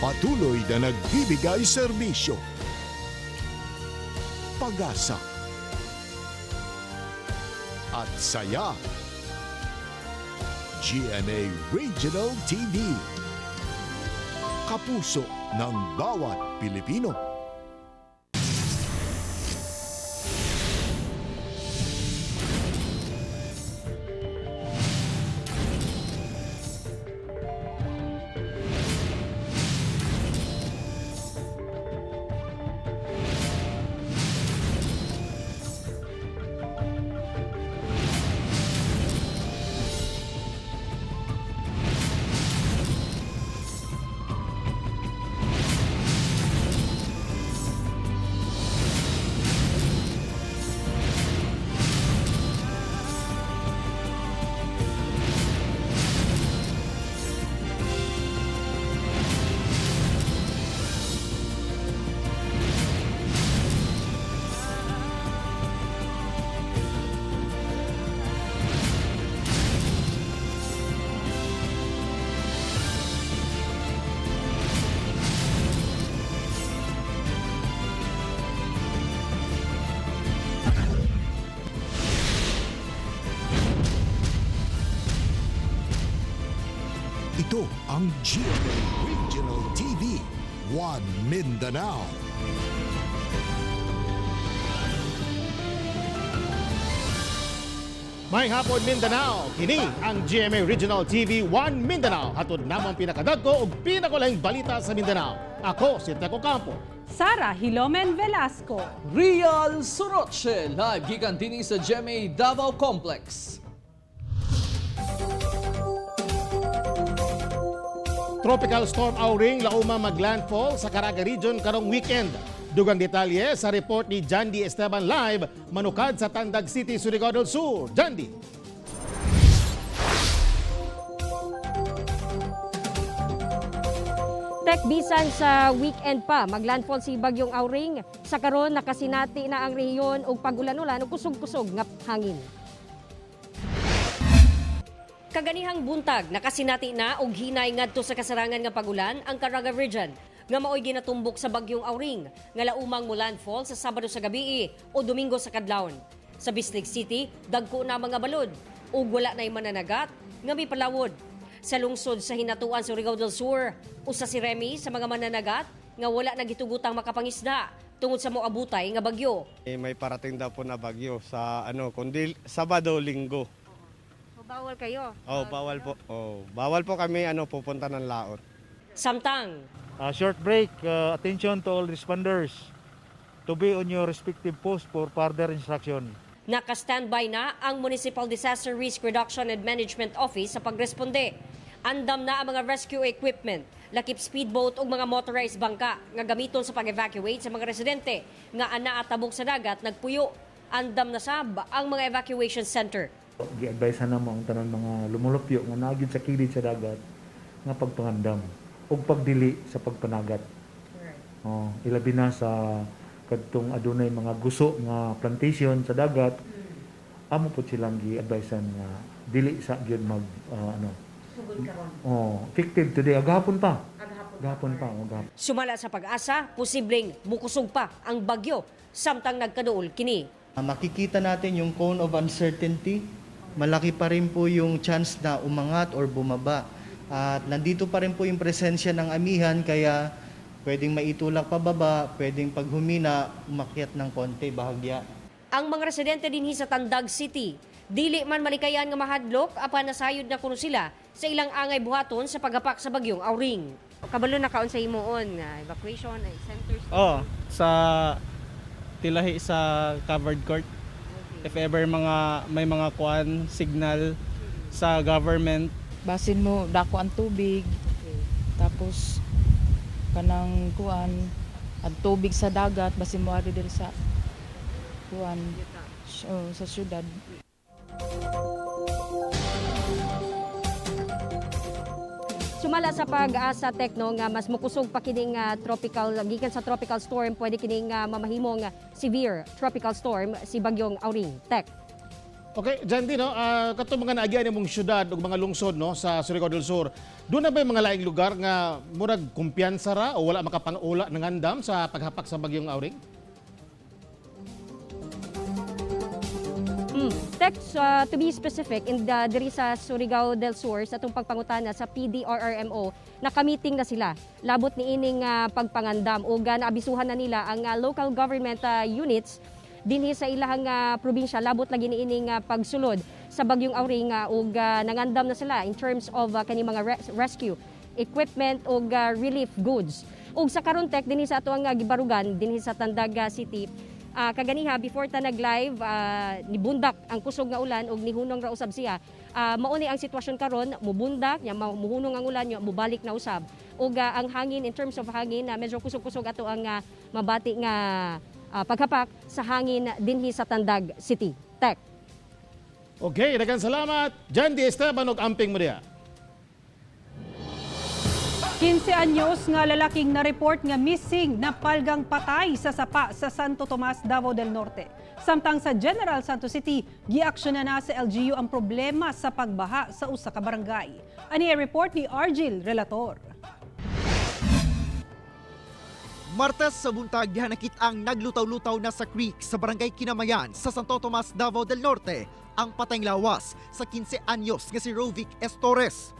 Patuloy na nagbibigay serbisyo. Pag-asa at saya. GMA Regional TV. Kapuso ng bawat Pilipino. Ito ang GMA Regional TV, One Mindanao. May hapon Mindanao, kini ang GMA Regional TV 1 Mindanao. Hatod namang pinakadagko ug pinakulaing balita sa Mindanao. Ako si Teco Campo. Sara Hilomen Velasco. Real Soroche, live gikan dinhi sa GMA Davao Complex. Tropical Storm Auring lauma maglandfall sa Caraga Region karong weekend. Dugang detalye sa report ni Jandy Esteban live manukad sa Tandag City, Surigao del Sur. Jandy. Tek bisan sa weekend pa maglandfall si Bagyong Auring. Sa karon nakasinati na ang rehiyon og pagulan-ulan ug kusog-kusog nga hangin. Kaganihang buntag nakasinati na og hinay ngadto sa kasarangan nga pagulan ang Caraga Region nga maoy ginatumbok sa Bagyong Auring nga laumang mo landfall sa Sabado sa gabii o Domingo sa kadlawon. Sa Bislig City, dagko na mga balod ug wala nay mananagat nga mipalawod. Sa lungsod sa Hinatuan sa Surigao del Sur, usa si Remy sa mga mananagat nga wala nagitugutang makapangisda tungod sa moabutay nga bagyo. May parating daw po na bagyo sa kundi Sabado, Linggo. Bawal kayo? Bawal po. Bawal po kami pupunta ng laot. Samtang Short break, attention to all responders to be on your respective post for further instruction. naka-standby na ang Municipal Disaster Risk Reduction and Management Office sa pagresponde. Andam na ang mga rescue equipment, lakip speedboat ug mga motorized bangka nga gamiton sa pag-evacuate sa mga residente nga ana at tabog sa dagat nagpuyo. Andam na sab ang mga evacuation center. Gi-advise na mo ang tanan mga lumulupyo nga naagid sa kilid sa dagat nga pagpangandam ug pagdili sa pagpanagat. Ilabi na sa kadtong adunay mga guso nga plantation sa dagat, amo po silang gi-advisean nga dili sa gyud mag Sugod karon. Effective today agahapon pa. Agahapon pa. Sumala sa pag-asa, posibleng mukusog pa ang bagyo samtang nagkaduol kini. Makikita natin yung cone of uncertainty. Malaki pa rin po yung chance na umangat or bumaba. At nandito pa rin po yung presensya ng amihan kaya pwedeng maitulak pababa, pwedeng paghumina, umakyat ng konti, bahagya. Ang mga residente dinhi sa Tandag City, dili man malikayan nga mahadlok apan nasayod na kuno sila sa ilang angay buhaton sa paghapak sa bagyong Auring. Kabalo na kaon sa himuon nga evacuation centers. Sa tilahi sa covered court. If ever may mga kuan signal sa government, basin mo dako ang tubig. Tapos kanang kuan ang tubig sa dagat basin mo ari diri sa kuan sa syudad. Sumala sa pag-asa tekno nga mas mukusog pa kining tropical gikan sa tropical storm pwede kining mamahimong severe tropical storm si bagyong Auring. Tek. Okay, Jandy, no, kato mga naagyan mong syudad o mga lungsod no, sa Surigao del Sur, doon na ba yung mga laing lugar nga murag kumpiyansa ra o wala makapangula ng andam sa paghapak sa bagyong Auring? Text, to be specific, diri sa Surigao del Sur, sa itong pagpangutana sa PDRRMO, nakamiting na sila. Labot ni ining pagpangandam o naabisuhan na nila ang local government units dinhi sa ilahang probinsya, labot lagi ni ining pagsulod sa bagyong Auring ug nangandam na sila in terms of kani mga rescue equipment ug relief goods. Ug sa karon tek dinhi sa ato ang gibarugan dinhi sa Tandag City, kaganiha before ta nag-live nibundak ang kusog nga ulan ug nihunong ra usab siya. Mauni ang sitwasyon karon, mubundak nya muhunong ang ulan nya mubalik na usab. Ug ang hangin, in terms of hangin, medyo kusog-kusog ato ang mabati nga paghapak sa hangin dinhi sa Tandag City. Tek. Okay, daghang salamat. Jandy Esteban og amping mo diha. 15 anyos nga lalaking na-report nga missing na palgang patay sa sapa sa Santo Tomas, Davao del Norte. Samtang sa General Santos City, giaksyonan na sa LGU ang problema sa pagbaha sa usa ka barangay. Ani report ni Argil Relator. Martes sa buntag dihanakit ang naglutaw-lutaw na sa creek sa barangay Kinamayan sa Santo Tomas, Davao del Norte ang patayng lawas sa 15 anyos nga si Rovic S. Torres.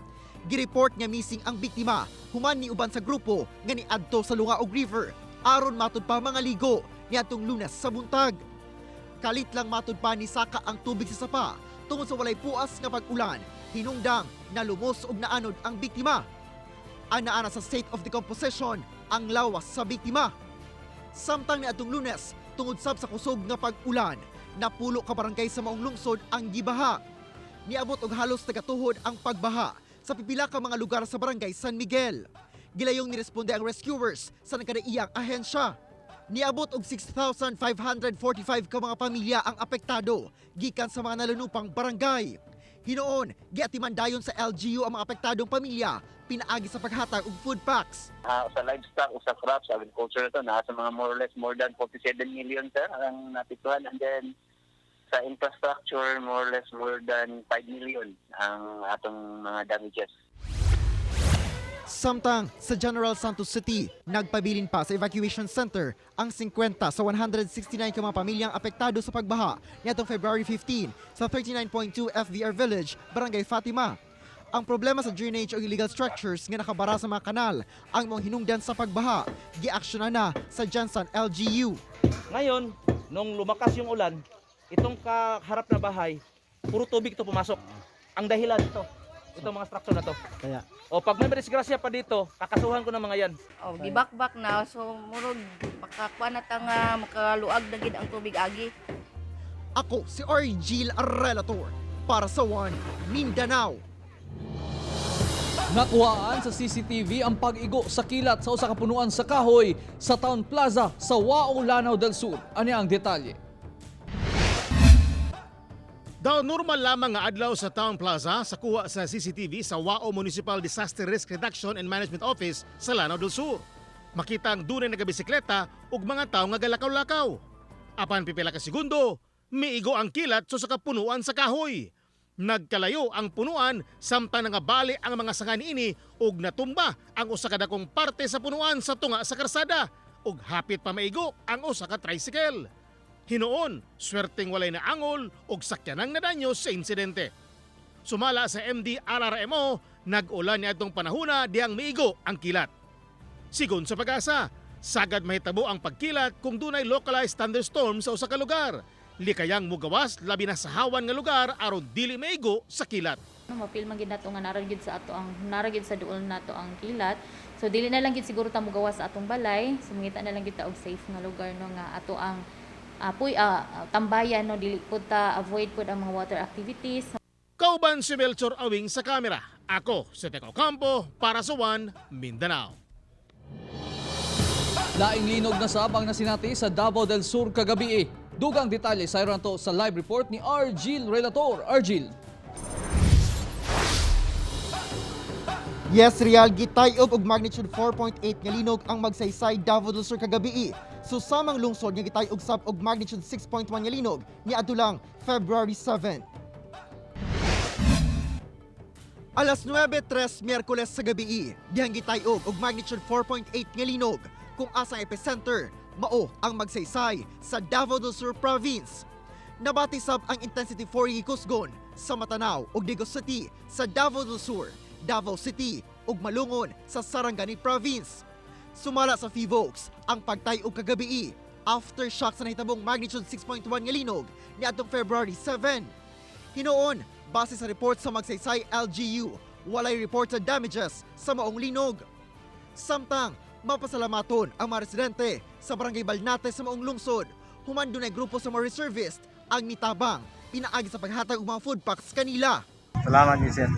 Gireport nga missing ang biktima human ni uban sa grupo nga niadto sa Lungaog River aron matud pa mga ligo niadtong Lunes sa buntag. Kalit lang matud pa ni saka ang tubig sa sapa tungod sa walay puas nga pag-ulan, hinungdang na lumos og naanod ang biktima. Ana-ana sa state of decomposition ang lawas sa biktima. Samtang niadtong Lunes, tungod sab sa kusog nga pag-ulan, napulo ka barangay sa maong lungsod ang gibaha. Niabot og halos tagatuhod ang pagbaha sa pipila ka mga lugar sa barangay San Miguel. Gilayong niresponde ang rescuers sa nagkadaiyang ahensya. Niabot og 6,545 ka mga pamilya ang apektado gikan sa mga nalunupang barangay. Hinoon, giatiman dayon sa LGU ang mga apektadong pamilya pinaagi sa paghatag og food packs. Sa livestock, sa crops, sa agriculture ito, nasa mga more or less more than 47 million sir ang napituhan. And then sa infrastructure, more or less more than 5 million ang atong mga damages. Samtang sa General Santos City, nagpabilin pa sa evacuation center ang 50 sa 169 ka mga pamilyang apektado sa pagbaha niadtong February 15 sa 39.2 FVR Village, Barangay Fatima. Ang problema sa drainage o illegal structures nga nakabara sa mga kanal ang mga hinungdan sa pagbaha, giaksyonan na sa Jansan LGU. Ngayon, nung lumakas yung ulan, itong kaharap na bahay, puro tubig ito pumasok. Ang dahilan ito, itong mga structure na to. Kaya. O pag may disgrasya pa dito, kakasuhan ko ng mga yan. Oh, gibakbak na so murag makakuha na ta nga makaluag na gid ang tubig agi. Ako si Argil Relator para sa One Mindanao. Nakuhaan sa CCTV ang pag-igo sa kilat sa usa ka punuan sa kahoy sa Town Plaza sa Wao, Lanao del Sur. Ani ang detalye? Daw normal lamang nga adlaw sa Town Plaza sa kuha sa CCTV sa Wao Municipal Disaster Risk Reduction and Management Office sa Lanao del Sur. Makita ang dunay nagabisikleta ug mga tawo nga galakaw-lakaw. Apan pipila ka segundo, miigo ang kilat sa kapunuan sa kahoy. Nagkalayo ang punuan samtang nangabali ang mga sanga niini ug natumba ang usa ka dakong parte sa punuan sa tunga sa karsada ug hapit pa maigo ang usa ka tricycle. Hinoon, swerteng walay na angol ug sakyanang nadanyo sa insidente. Sumala sa MDRRMO, nag-ulan niadtong panahona diyang miigo ang kilat. Sigon sa Pag-asa, sagad mahitabo ang pagkilat kung dunay localized thunderstorm sa usa ka lugar. Likayang mugawas labi na sa hawan nga lugar aron dili maigo sa kilat. Mapil man gid nato nga naragid sa ato ang naragid sa duol nato ang kilat. So dili na lang gid siguro ta mugawas sa atong balay, sumangita na lang gid ta og safe nga lugar no nga ato ang tambayan no dili pud ta avoid pud ang mga water activities. Kauban si Melchor Awing sa kamera. Ako si Teco Campo para sa One Mindanao. Laing linog na sabang na sinati sa Davao del Sur kagabi. Dugang detalye sa iranto sa live report ni Argil Relator. Argil. Yes, Real, gitayog og magnitude 4.8 nga linog ang magsaysay Davao del Sur kagabi. Susamang lungsod nga gitayog sab og magnitude 6.1 nga linog ni adulang February 7. Alas 9:03 Miyerkules sa gabi, dihang gitayog og magnitude 4.8 nga linog kung asang epicenter mao ang magsaysay sa Davao del Sur Province. Nabati sab ang intensity 4 gikusgon sa Matanao ug Digos City sa Davao del Sur, Davao City ug Malungon sa Sarangani Province. Sumala sa Fivox ang pagtayog kagabi aftershock sa nahitabong magnitude 6.1 nga linog niadtong February 7. Hinoon, base sa report sa magsaysay LGU, walay reported damages sa maong linog. Samtang mapasalamaton ang mga residente sa Barangay Balnate sa maong lungsod, human dunay grupo sa mga reservist ang mitabang pinaagi sa paghatag og mga food packs kanila. Salamat ni sir.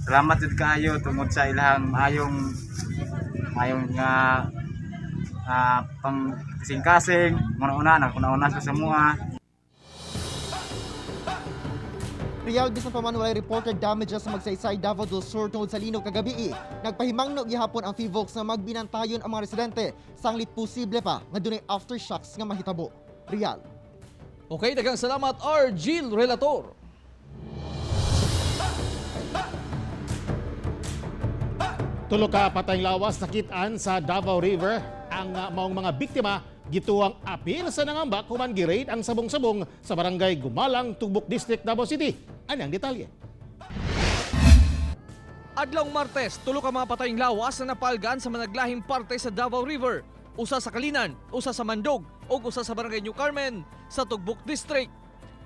Salamat jud kaayo tungod sa ilahang mayong nga pang kasing-kasing una sa mua. Real bisan pa man walay reported damages sa magsaysay Davao del Sur tungod sa linog kagabi. Nagpahimangno gihapon ang Fivox na magbinantayon ang mga residente sanglit posible pa nga dunay aftershocks nga mahitabo. Real. Okay, daghang salamat Argil Relator. Tulo ka patayng lawas nakitaan sa Davao River. Ang maong mga biktima gituang apil sa nangambak human gi-raid ang sabong-sabong sa barangay Gumalang, Tugbok District, Davao City. Anyang detalye? Adlawng Martes, tulo ka mga patayng lawas na napalgan sa managlahing parte sa Davao River. Usa sa Kalinan, usa sa Mandog, ug usa sa barangay New Carmen sa Tugbok District.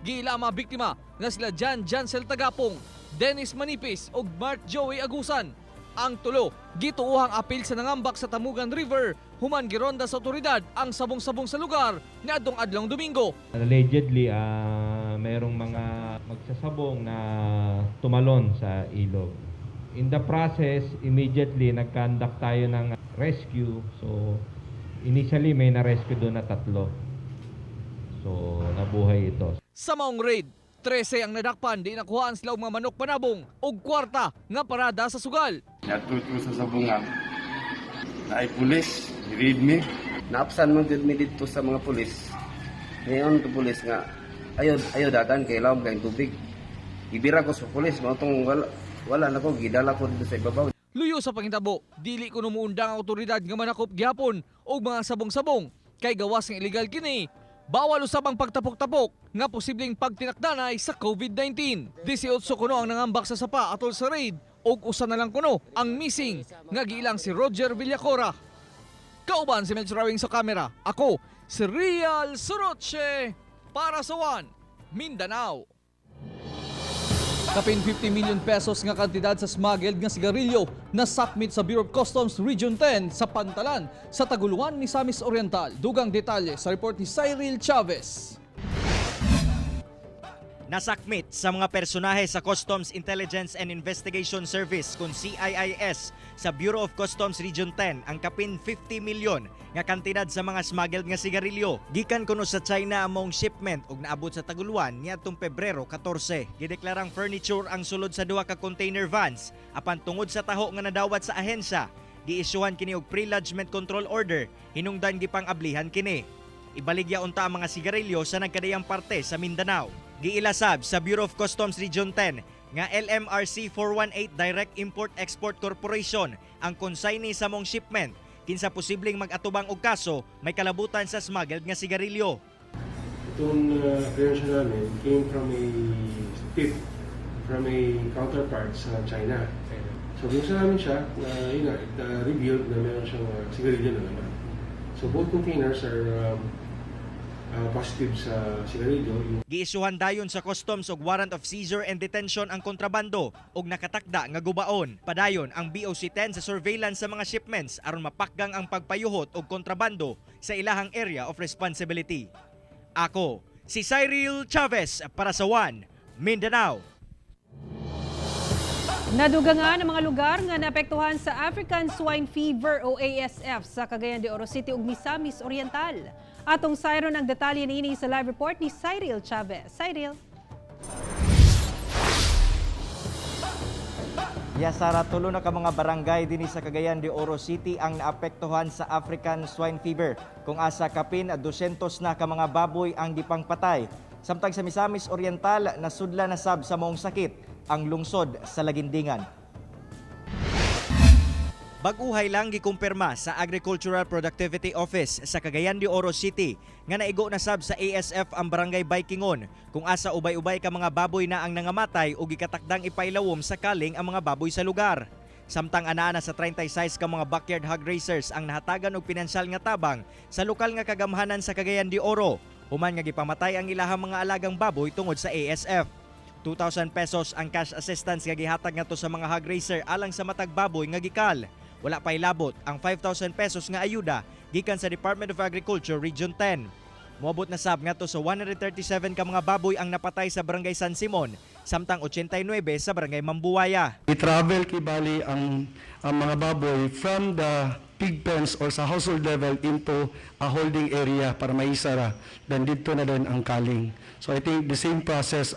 Giila ang mga biktima nga sila Jan Jansel Tagapong, Dennis Manipis ug Mark Joey Agusan. Ang tulo, gituuhang apil sa nangambak sa Tamugan River, human gironda sa otoridad ang sabong-sabong sa lugar niadtong adlong Domingo. Allegedly, mayroong mga magsasabong na tumalon sa ilog. In the process, immediately nag-conduct tayo ng rescue. So, initially may na-rescue doon na 3. So, nabuhay ito. Sa maong raid, 13 ang nadakpan, di nakuhaan sila og mga manok panabong ug kwarta nga parada sa sugal. Natuto sa sabungan. Naay pulis, read me. Naapsan mo jud mi dito sa mga pulis. Ngayon to pulis nga ayo dagan kay lawom kay tubig. Ibira ko sa pulis mao tong wala na ko gidala ko dito sa ibabaw. Luyo sa pangitabo, dili ko numuundang ang otoridad nga manakop gihapon og mga sabong-sabong kay gawas ng illegal kini. Bawal usab ang pagtapok-tapok nga posibleng pagtinakdanay sa COVID-19. 18 kuno ang nangambak sa sapa atol sa raid ug usa na lang kuno ang missing nga giilang si Roger Villacora. Kauban si Medyo Rawing sa kamera. Ako si Real Soroche para sa One Mindanao. Kapin 50 million pesos nga kantidad sa smuggled nga sigarilyo na sakmit sa Bureau of Customs Region 10 sa Pantalan sa Taguluan, Misamis Oriental. Dugang detalye sa report ni Cyril Chavez. Nasakmit sa mga personahe sa Customs Intelligence and Investigation Service kung CIIS sa Bureau of Customs Region 10 ang kapin 50 milyon nga kantidad sa mga smuggled nga sigarilyo. Gikan kuno sa China among shipment ug naabot sa Taguluan niadtong Pebrero 14. Gideklarang furniture ang sulod sa 2 ka container vans apan tungod sa taho nga nadawat sa ahensya, giisyuhan kini og pre-lodgement control order, hinungdan gipang-ablihan kini. Ibaligya unta ang mga sigarilyo sa nagkadayang parte sa Mindanao. Giilasab sa Bureau of Customs Region 10 nga LMRC 418 Direct Import-Export Corporation ang consignee sa mong shipment kinsa posibleng mag-atubang og kaso may kalabutan sa smuggled nga sigarilyo. Itong apprehension namin came from a tip from a counterpart sa China. So binuksan namin siya na revealed na meron siyang sigarilyo na naman. So both containers are positive sa sigarilyo. Giisuhan dayon sa customs og warrant of seizure and detention ang kontrabando og nakatakda nga gubaon. Padayon ang BOC-10 sa surveillance sa mga shipments aron mapakgang ang pagpayuhot og kontrabando sa ilahang area of responsibility. Ako, si Cyril Chavez para sa One Mindanao. Naduga nga ng mga lugar nga naapektuhan sa African Swine Fever o ASF sa Cagayan de Oro City ug Misamis Oriental. Atong sayron ang detalye niini sa live report ni Cyril Chavez. Cyril. Sara, tulo na ka mga barangay dinhi sa Cagayan de Oro City ang naapektuhan sa African swine fever. Kung asa kapin 200 na ka mga baboy ang gipangpatay. Samtang sa Misamis Oriental nasudla na sab sa maong sakit ang lungsod sa Lagindingan. Baguhay lang gikumpirma sa Agricultural Productivity Office sa Cagayan de Oro City nga naigo na sab sa ASF ang barangay Baikingon kung asa ubay-ubay ka mga baboy na ang nangamatay o gikatakdang ipailawom sa kaling ang mga baboy sa lugar. Samtang anaa na sa 36 ka mga backyard hog racers ang nahatagan og pinansyal nga tabang sa lokal nga kagamhanan sa Cagayan de Oro human nga gipamatay ang ilahang mga alagang baboy tungod sa ASF. 2,000 pesos ang cash assistance nga gihatag ngadto sa mga hog racer alang sa matag baboy nga gikal. Wala pa ilabot ang 5,000 pesos nga ayuda gikan sa Department of Agriculture Region 10. Moabot na sab ngadto sa 137 ka mga baboy ang napatay sa Barangay San Simon, samtang 89 sa Barangay Mambuaya. I-travel kibali ang mga baboy from the pig pens or sa household level into a holding area para maisara. Then dito na din ang kaling. So I think the same process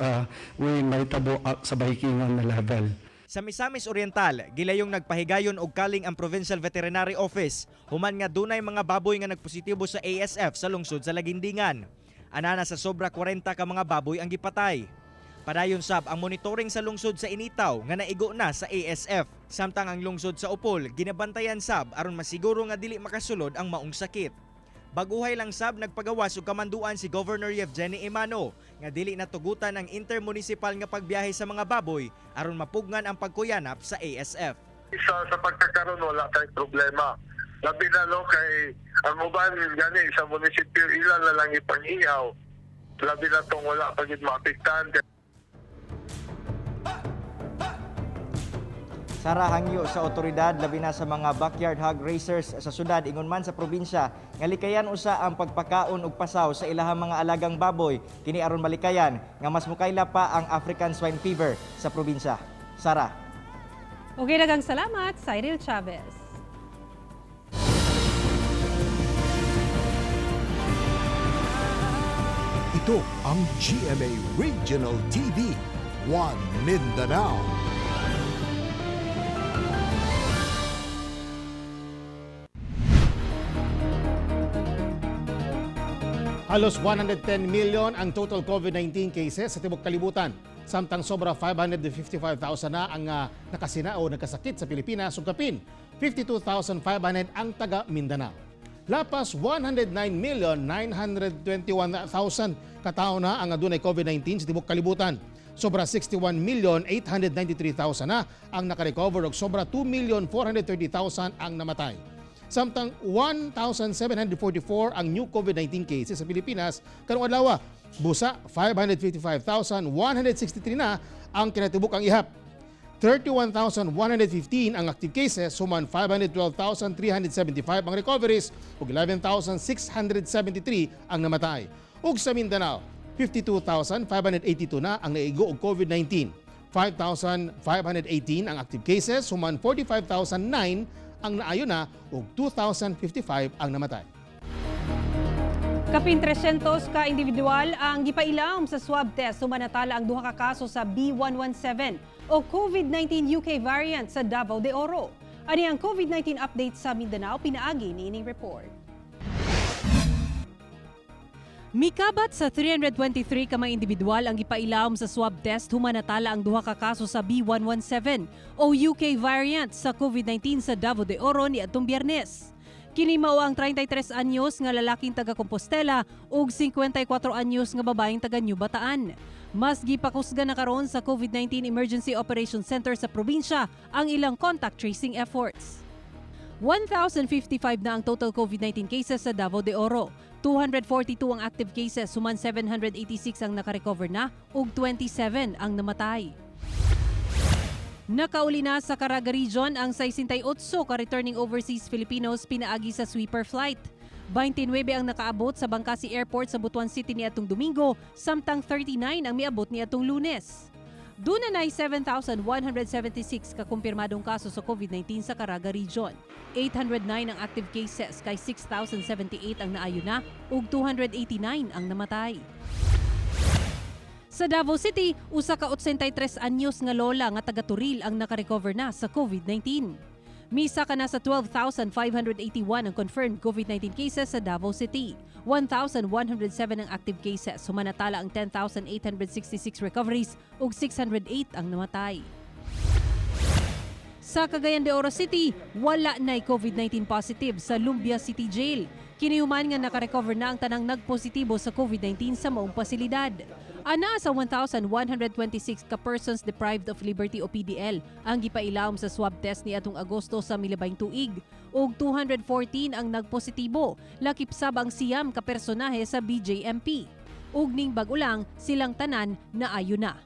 we mahitabo sa Baikingon na level. Sa Misamis Oriental, gilayong nagpahigayon og kaling ang Provincial Veterinary Office human nga dunay mga baboy nga nagpositibo sa ASF sa lungsod sa Lagindingan. Anana sa sobra 40 ka mga baboy ang gipatay. Padayon sab ang monitoring sa lungsod sa Initaw nga naigo na sa ASF. Samtang ang lungsod sa Upol ginabantayan sab aron masiguro nga dili makasulod ang maong sakit. Baguhay lang sab nagpagawas og kamanduan si Governor Yevgeny Emano nga dili natugutan ang intermunicipal nga pagbiyahe sa mga baboy aron mapugnan ang pagkuyanap sa ASF. Sa pagkakaroon wala tayong problema. Labi na kay ang uban gani sa munisipyo ilan na lang ipangihaw. Labi na tong wala pagid maapektahan. Sara hangyo sa otoridad labi na sa mga backyard hog racers sa syudad ingon man sa probinsya nga likayan usa ang pagpakaon og pasaw sa ilahang mga alagang baboy kini aron malikayan nga mas mukaila pa ang African swine fever sa probinsya. Sara. Okay, daghang salamat, Cyril Chavez. Ito ang GMA Regional TV, One Mindanao. Halos 110 million ang total COVID-19 cases sa tibok kalibutan. Samtang sobra 555,000 na ang nakasina o nagkasakit sa Pilipinas, sugkapin 52,500 ang taga Mindanao. Lapas 109,921,000 katao na ang adunay COVID-19 sa tibok kalibutan. Sobra 61,893,000 na ang nakarecover ug sobra 2,430,000 ang namatay. Samtang 1,744 ang new COVID-19 cases sa Pilipinas karong adlaw. Busa 555,163 na ang kinatibuk-ang ihap. 31,115 ang active cases, suman 512,375 ang recoveries ug 11,673 ang namatay. Ug sa Mindanao, 52,582 na ang naigo og COVID-19. 5,518 ang active cases, suman 45,009 ang naayo na ug 2,055 ang namatay. Kapin 300 ka individual ang gipailam sa swab test sumanatala ang duha ka kaso sa B117 o COVID-19 UK variant sa Davao de Oro. Ani ang COVID-19 update sa Mindanao, pinaagi niining report. Mikabat sa 323 ka mga individual ang gipailam sa swab test humanatala ang duha ka kaso sa B117 o UK variant sa COVID-19 sa Davao de Oro niadtong Biyernes. Kini mao ang 33 anyos nga lalaking taga Compostela ug 54 anyos nga babaeng taga New Bataan. Mas gipakusga na karon sa COVID-19 Emergency Operations Center sa probinsya ang ilang contact tracing efforts. 1,055 na ang total COVID-19 cases sa Davao de Oro. 242 ang active cases, suman 786 ang nakarecover na ug 27 ang namatay. Nakauli na sa Caraga Region ang 68 ka returning overseas Filipinos pinaagi sa sweeper flight. 29 ang nakaabot sa Bangkasi Airport sa Butuan City niadtong Domingo, samtang 39 ang miabot niadtong Lunes. Doon na 7,176 kakumpirmadong kaso sa COVID-19 sa Caraga Region. 809 ang active cases, kay 6,078 ang naayo na ug 289 ang namatay. Sa Davao City, usa ka 83 anyos nga lola nga taga Turil ang nakarecover na sa COVID-19. Misa ka na sa 12,581 ang confirmed COVID-19 cases sa Davao City. 1,107 ang active cases, sumanatala ang 10,866 recoveries ug 608 ang namatay. Sa Cagayan de Oro City, wala na'y COVID-19 positive sa Lumbia City Jail. Kinihuman nga nakarecover na ang tanang nagpositibo sa COVID-19 sa maong pasilidad. Ana sa 1,126 ka persons deprived of liberty o PDL ang gipailawom sa swab test ni atong Agosto sa milabing tuig ug 214 ang nagpositibo, lakip sab ang siyam ka personahe sa BJMP. Ug ning bag-ulang silang tanan naayo na.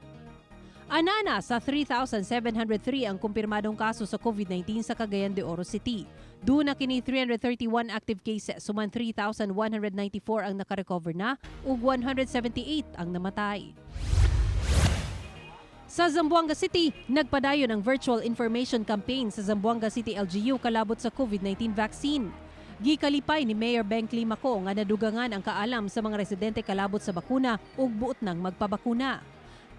Anana sa 3,703 ang kumpirmadong kaso sa COVID-19 sa Cagayan de Oro City. Doon na kini 331 active cases, suman 3,194 ang nakarecover na ug 178 ang namatay. Sa Zamboanga City, nagpadayon ang virtual information campaign sa Zamboanga City LGU kalabot sa COVID-19 vaccine. Gikalipay ni Mayor Beng Climaco nga nadugangan ang kaalam sa mga residente kalabot sa bakuna ug buot nang magpabakuna.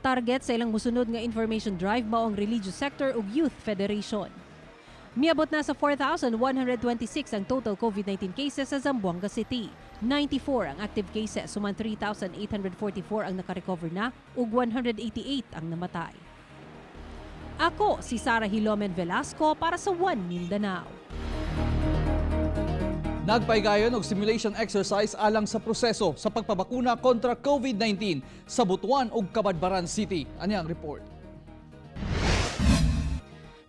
Target sa ilang musunod nga information drive mao ang religious sector ug youth federation. Miabot na sa 4,126 ang total COVID-19 cases sa Zamboanga City. 94 ang active cases, suman 3,844 ang nakarecover na ug 188 ang namatay. Ako si Sarah Hilomen Velasco para sa One Mindanao. Nagpaigayon og simulation exercise alang sa proseso sa pagpabakuna kontra COVID-19 sa Butuan ug Cabadbaran City. Ani ang report.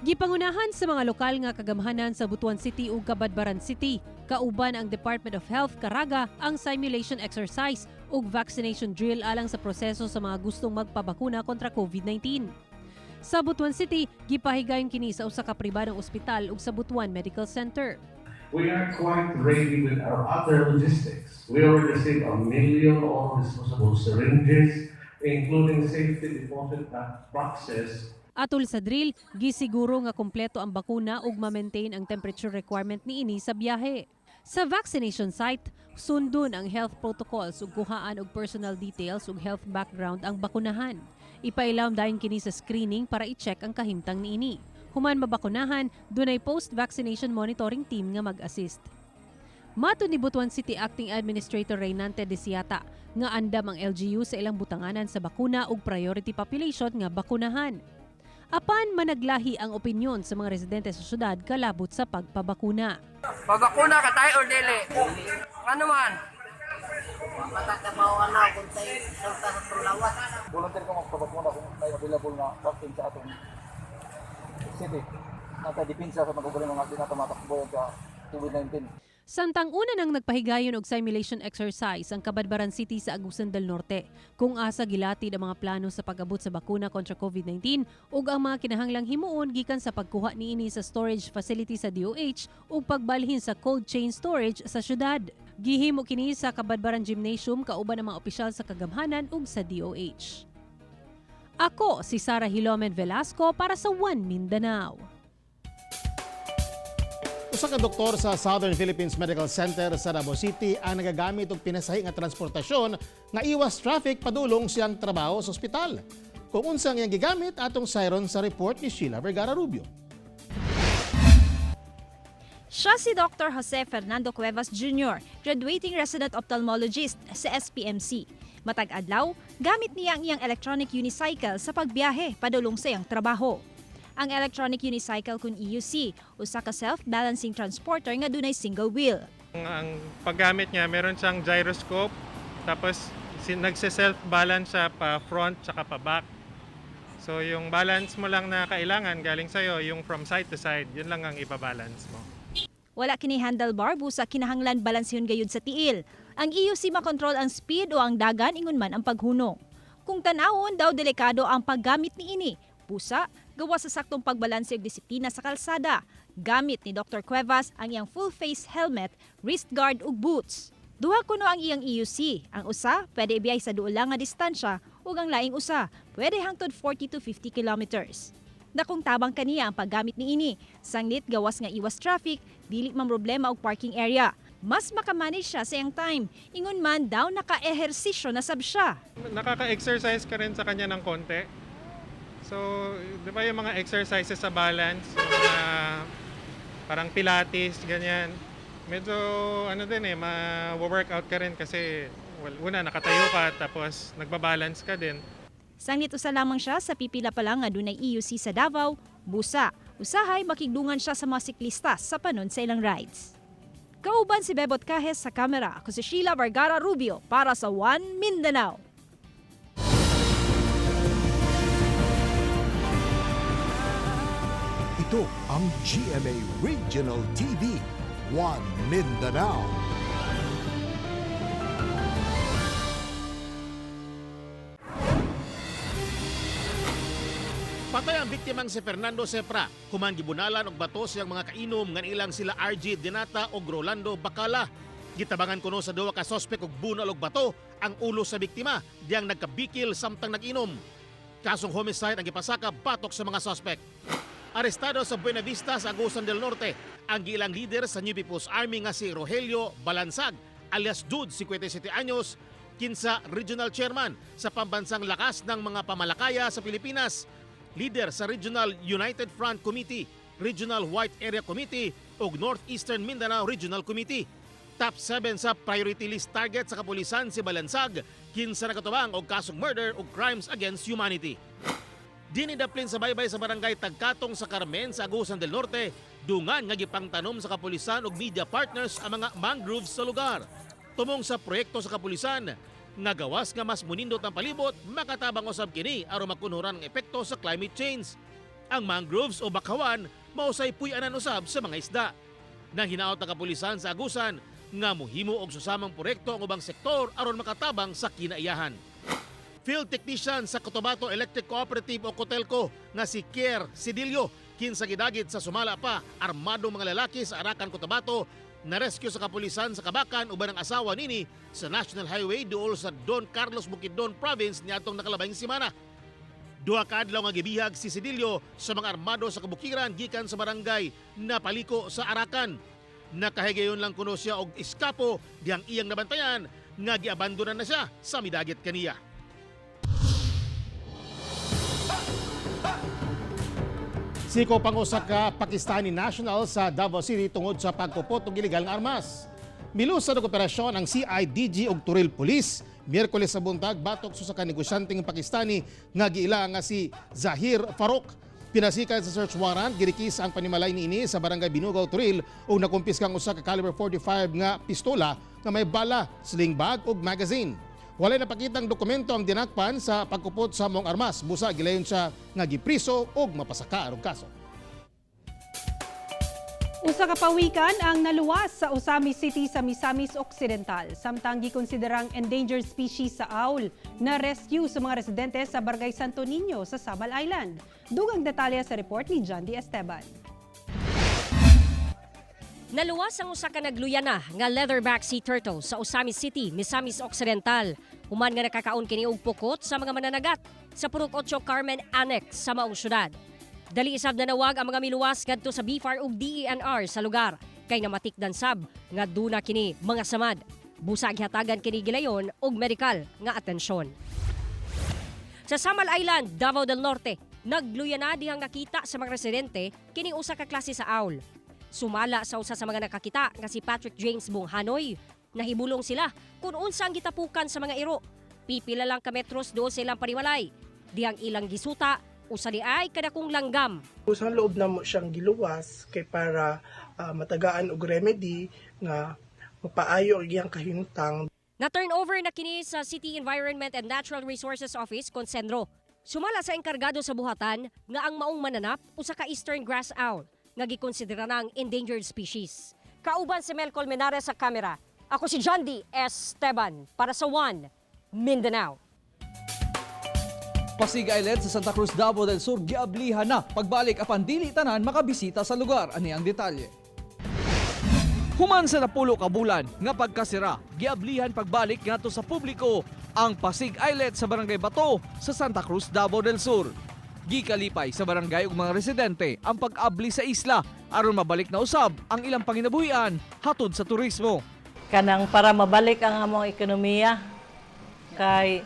Gipangunahan sa mga lokal nga kagamhanan sa Butuan City ug Cabadbaran City, kauban ang Department of Health Caraga ang simulation exercise ug vaccination drill alang sa proseso sa mga gustong magpabakuna kontra COVID-19. Sa Butuan City, gipahigayon kini sa usa ka pribadong ospital ug sa Butuan Medical Center. We are quite ready with our other logistics. We already received 1 million of disposable syringes, including safety deposit boxes. Atol sa drill, gisiguro nga kumpleto ang bakuna ug ma-maintain ang temperature requirement niini sa biyahe. Sa vaccination site, sundon ang health protocols ug kuhaan og personal details ug health background ang bakunahan. Ipailawom dayon kini sa screening para i-check ang kahimtang niini. Human mabakunahan, dunay post-vaccination monitoring team nga mag-assist. Matud ni Butuan City Acting Administrator Reynante Desiata nga andam ang LGU sa ilang butanganan sa bakuna ug priority population nga bakunahan. Apan managlahi ang opinyon sa mga residente sa syudad kalabot sa pagpabakuna. Pabakuna ka tayo or dili? Ano man? Matatabaw na kung tayo sa tulawat. Volunteer ka magpabakuna kung tayo available na vaccine sa atong city. Nata-dipinsa sa mag-uguling mga tinatamatakbo sa COVID-19. Samtang una nang nagpahigayon og simulation exercise ang Cabadbaran City sa Agusan del Norte kung asa gilatid ang mga plano sa pag-abot sa bakuna kontra COVID-19 ug ang mga kinahanglang himuon gikan sa pagkuha niini sa storage facility sa DOH ug pagbalhin sa cold chain storage sa syudad. Gihimo kini sa Cabadbaran Gymnasium kauban ang mga opisyal sa kagamhanan ug sa DOH. Ako si Sarah Hilomen Velasco para sa One Mindanao. Usa ka doktor sa Southern Philippines Medical Center sa Davao City ang nagagamit og pinasahi nga transportasyon nga iwas traffic padulong siyang trabaho sa ospital. Kung unsang iyang gigamit atong sayron sa report ni Sheila Vergara Rubio. Siya si Dr. Jose Fernando Cuevas Jr., graduating resident ophthalmologist sa SPMC. Matag adlaw, gamit niya ang iyang electronic unicycle sa pagbiyahe padulong sa iyang trabaho. Ang electronic unicycle kun EUC, usa ka self-balancing transporter nga dunay single wheel. Ang paggamit niya, meron siyang gyroscope, tapos nagse-self-balance siya pa front tsaka pa back. So yung balance mo lang na kailangan galing sa'yo, yung from side to side, yun lang ang ipabalance mo. Wala kini handlebar busa kinahanglan balansyon gayud sa tiil. Ang EUC makontrol ang speed o ang dagan ingon man ang paghunong. Kung tanawon daw delikado ang paggamit niini, busa gawa sa saktong pagbalanse ug disiplina sa kalsada. Gamit ni Dr. Cuevas ang iyang full-face helmet, wrist guard ug boots. Duha kuno ang iyang EUC. Ang usa pwede ibiyay sa duol lang nga distansya ug ang laing usa pwede hangtod 40 to 50 kilometers. Dakong tabang kaniya ang paggamit niini. Sanglit gawas nga iwas traffic, dili man problema og parking area. mas makamanage siya sa iyang time. Ingon man daw naka-ehersisyo na sab siya. Nakaka-exercise ka rin sa kanya ng konti. So, di ba yung mga exercises sa balance, yung mga parang pilates, ganyan. Medyo ma-workout ka rin kasi una nakatayo ka tapos nagbabalance ka din. Sanglit usa lamang siya sa pipila pa lang nga dunay EUC sa Davao, busa. Usahay makigdungan siya sa mga siklista sa panon sa ilang rides. Kauban si Bebot Cajes sa kamera. Ako si Sheila Vergara Rubio para sa One Mindanao. Ito ang GMA Regional TV, One Mindanao. Patay ang biktimang si Fernando Sepra, human gibunalan og bato siyang mga kainom nga ilang sila RG Dinata ug Rolando Bacala. Gitabangan kuno sa duwa ka sospek og bunal og bato ang ulo sa biktima diyang nagkabikil samtang nag-inom. Kasong homicide ang gipasaka batok sa mga sospek. Arestado sa Buena Vista sa Agusan del Norte ang giilang leader sa New People's Army nga si Rogelio Balansag alias Dude, 57 anyos, kinsa regional chairman sa pambansang lakas ng mga pamalakaya sa Pilipinas. Leader sa Regional United Front Committee, Regional White Area Committee ug Northeastern Mindanao Regional Committee. Top 7 sa priority list target sa kapulisan si Balansag, kinsa nakatubang og kasong murder ug crimes against humanity. Dinidaplin sa baybay sa barangay Tagkatong sa Carmen sa Agusan del Norte, dungan nga gipangtanom sa kapulisan ug media partners ang mga mangroves sa lugar. Tumong sa proyekto sa kapulisan, nagawas nga mas munindot ang palibot, makatabang usab kini aron makunhuran ang epekto sa climate change. Ang mangroves o bakawan mausay puy-anan usab sa mga isda. Nang hinaot ang kapulisan sa Agusan nga mohimo og susamang proyekto ang ubang sektor aron makatabang sa kinaiyahan. Field technician sa Cotabato Electric Cooperative o Cotelco nga si Kier Sidilio, kinsa gidagit sa sumala pa armadong mga lalaki sa Arakan, Cotabato, na-rescue sa kapulisan sa Kabakan uban ang asawa nini sa National Highway duol sa Don Carlos Bukidnon Province niadtong nakalabayng semana. Duha ka adlaw nga gibihag si Sidilio sa mga armado sa kabukiran gikan sa barangay Napaliko sa Arakan. Nakahigayon lang kuno siya og iskapo diyang iyang nabantayan nga giabandonan na siya sa midagit kaniya. Siko pang usa ka Pakistani national sa Davao City tungod sa pagpupot og illegal nga armas. Milusad og operasyon ang CIDG ug Turil Police Miyerkules sa buntag batok sa ka negosyanteng Pakistani nga giila nga si Zahir Farouk. Pinasikan sa search warrant girikis ang panimalay niini sa barangay Binugaw, Turil ug nakumpiskang usa ka caliber 45 nga pistola nga may bala, sling bag ug magazine. Walay napakitang dokumento ang dinakpan sa pagkupot sa mong armas. Busa gilayon siya nga gipriso ug mapasaka arog kaso. Usa ka pawikan ang naluwas sa Osamis City sa Misamis Occidental. Samtang gikonsiderang endangered species sa owl na rescue sa mga residente sa Barangay Santo Niño sa Sabal Island. Dugang detalye sa report ni John D. Esteban. Naluwas ang usa ka nagluyana nga leatherback sea turtle sa Osamis City, Misamis Occidental. Human nga nakakaon kini og pukot sa mga mananagat sa Purok 8 Carmen Annex sa maong syudad. Dali isab na nawag ang mga miluwas ngadto sa BFAR ug DENR sa lugar kay namatikdan sab nga duna kini mga samad. Busa gihatagan kini gilayon og medikal nga atensyon. Sa Samal Island, Davao del Norte, nagluyana dihang nakita sa mga residente kini usa ka klase sa owl. Sumala sa usa sa mga nakakita nga si Patrick James Bunghanoy. Nahibulong sila kung unsa ang gitapukan sa mga iro. Pipila lang ka metros doon sa ilang panimalay. Dihang ilang gisuta, usa di ay kadakong langgam. Sa loob na mo siyang giluwas kay para matagaan og remedy nga mapaayo ang iyang kahimtang. Na-turnover na kini sa City Environment and Natural Resources Office, Consenro. Sumala sa enkargado sa buhatan nga ang maong mananap usa ka eastern grass owl nga gikonsidera ng endangered species. Kauban si Mel Colmenares sa kamera. Ako si John D. Esteban para sa One Mindanao. Pasig Island sa Santa Cruz, Davao del Sur giablihan na pagbalik apan dili tanan makabisita sa lugar. Ani ang detalye. Human sa napulo ka bulan nga pagkasira, giablihan pagbalik ngadto sa publiko ang Pasig Island sa Barangay Bato sa Santa Cruz, Davao del Sur. Gikalipay sa barangay ug mga residente ang pag-abli sa isla aron mabalik na usab ang ilang panginabuhian hatod sa turismo. Kanang para mabalik ang among ekonomiya kay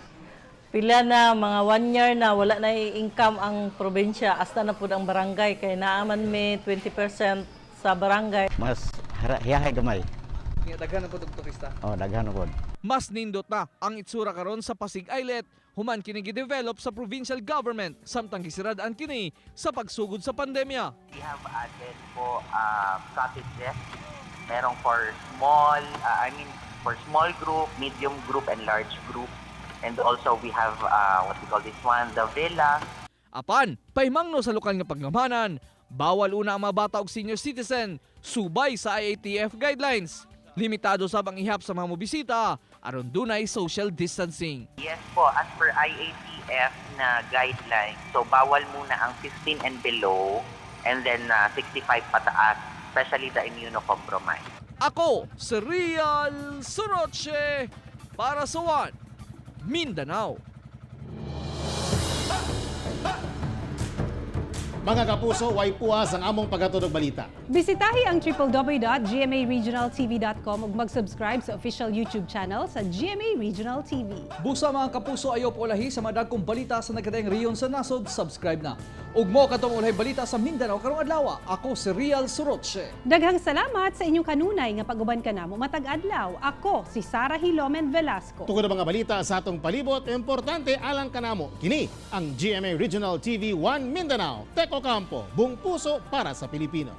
pila na mga 1 year na wala na income ang probinsya hasta na pud ang barangay kay naaman may 20% sa barangay. Mas hiyahay gamay. Daghan na pud og turista. Oh, daghan na pud. Mas nindot na ang itsura karon sa Pasig Islet human kini gi-develop sa provincial government samtang gisirad-an kini sa pagsugod sa pandemya. We have added po cottages. Merong for small group, medium group, and large group. And also we have what we call this one, the villa. Apan, pahimangno sa lokal nga paggamanan, bawal una ang mga bata ug senior citizen subay sa IATF guidelines. Limitado sab ang ihap sa mga mobisita aron dunay social distancing. Yes po, as per IATF na guideline, so bawal muna ang 15 and below and then 65 pataas, especially the immunocompromised. Ako, si Real Soroche para sa One Mindanao. Mga kapuso, way puwas ang among paghatod og balita. Bisitahi ang www.gmaregionaltv.com ug mag-subscribe sa official YouTube channel sa GMA Regional TV. Busa mga kapuso, ayaw po ulahi sa madagkong balita sa nagkadaing reyon sa nasod, subscribe na. Ug mo katong ulahi balita sa Mindanao karong adlaw. Ako si Real Soroche. Daghang salamat sa inyong kanunay nga pag-uban kanamo matag adlaw. Ako si Sara Hilomen Velasco. Tungod mga balita sa atong palibot, importante alang kanamo. Kini ang GMA Regional TV 1 Mindanao. Teko Campo, buong puso para sa Pilipino.